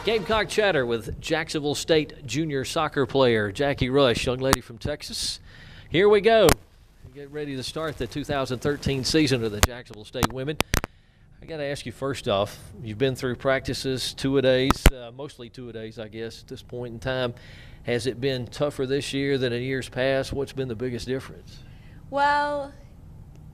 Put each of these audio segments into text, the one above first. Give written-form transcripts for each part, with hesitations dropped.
Gamecock Chatter with Jacksonville State junior soccer player Jackie Rush, young lady from Texas. Here we go. Get ready to start the 2013 season of the Jacksonville State women. I got to ask you first off, you've been through practices, two-a-days, mostly two-a-days, I guess, at this point in time. Has it been tougher this year than in years past? What's been the biggest difference? Well,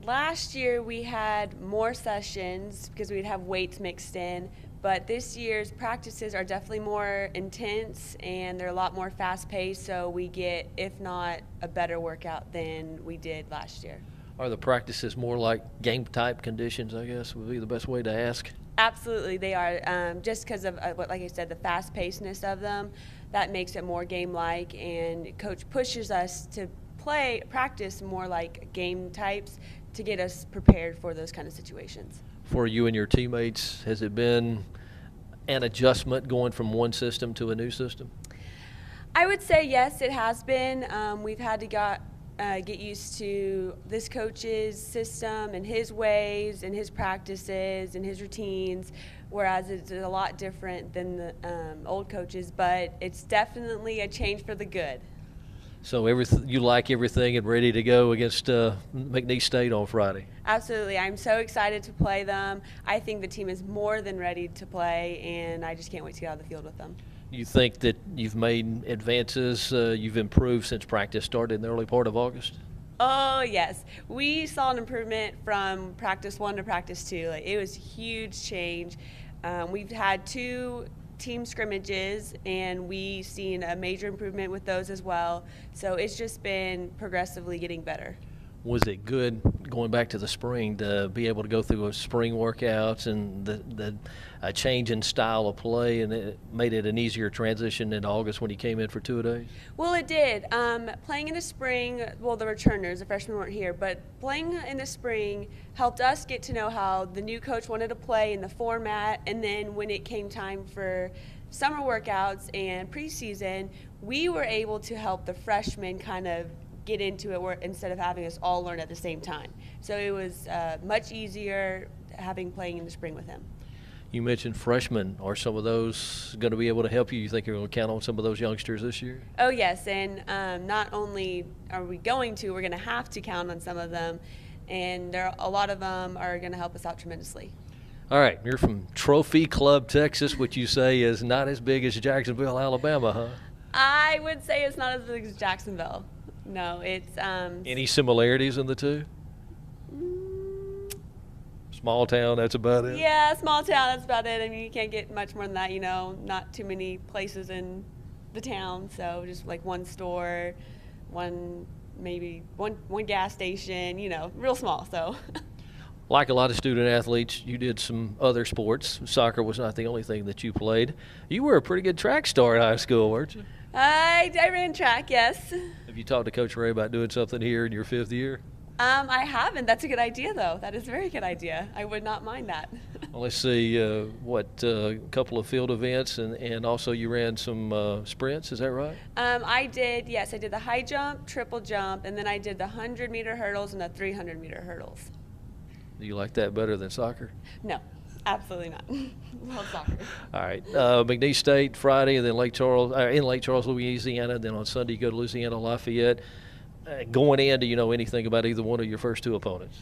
last year we had more sessions because we'd have weights mixed in, but this year's practices are definitely more intense and they're a lot more fast-paced, so we get, if not a better workout than we did last year. Are the practices more like game-type conditions, I guess, would be the best way to ask? Absolutely, they are. Just because of, like I said, the fast-pacedness of them, that makes it more game-like, and Coach pushes us to practice more like game types to get us prepared for those kind of situations. For you and your teammates, has it been an adjustment going from one system to a new system? I would say yes, it has been. We've had to get used to this coach's system and his ways and his practices and his routines, whereas it's a lot different than the old coaches, but it's definitely a change for the good. So you like everything and ready to go against McNeese State on Friday? Absolutely. I'm so excited to play them. I think the team is more than ready to play, and I just can't wait to get on the field with them. You think that you've made advances, you've improved since practice started in the early part of August? Oh, yes. We saw an improvement from practice 1 to practice 2. It was a huge change. We've had 2 team scrimmages, and we've seen a major improvement with those as well. So it's just been progressively getting better. Was it good going back to the spring to be able to go through a spring workouts and the change in style of play, and it made it an easier transition in August when you came in for two-a-days? Well, it did. Playing in the spring, well, the returners, the freshmen weren't here, but playing in the spring helped us get to know how the new coach wanted to play in the format, and then when it came time for summer workouts and preseason, we were able to help the freshmen kind of get into it instead of having us all learn at the same time. So it was much easier playing in the spring with him. You mentioned freshmen. Are some of those going to be able to help you? You think you're going to count on some of those youngsters this year? Oh, yes, and not only are we going to, we're going to have to count on some of them, and a lot of them are going to help us out tremendously. All right, you're from Trophy Club, Texas, which you say is not as big as Jacksonville, Alabama, huh? I would say it's not as big as Jacksonville. No, it's Any similarities in the two? Small town, that's about it? Yeah, small town, that's about it. I mean, you can't get much more than that, not too many places in the town, so just like one store, maybe one gas station, real small, so. Like a lot of student athletes, you did some other sports. Soccer was not the only thing that you played. You were a pretty good track star in high school, weren't you? I ran track, yes. Have you talked to Coach Ray about doing something here in your 5th year? I haven't. That's a good idea, though. That is a very good idea. I would not mind that. Well, let's see, a couple of field events, and also you ran some sprints, is that right? I did, yes. I did the high jump, triple jump, and then I did the 100-meter hurdles and the 300-meter hurdles. Do you like that better than soccer? No, absolutely not. Love soccer. All right. McNeese State Friday, and then in Lake Charles, Louisiana. Then on Sunday, you go to Louisiana Lafayette. Going in, do you know anything about either one of your first 2 opponents?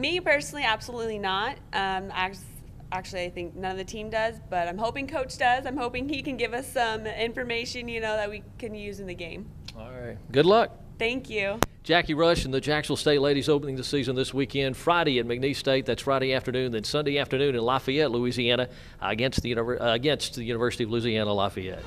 Me personally, absolutely not. Actually, I think none of the team does, but I'm hoping Coach does. I'm hoping he can give us some information, that we can use in the game. All right. Good luck. Thank you. Jackie Rush and the Jacksonville State ladies opening the season this weekend. Friday at McNeese State, that's Friday afternoon. Then Sunday afternoon in Lafayette, Louisiana, against the University of Louisiana Lafayette.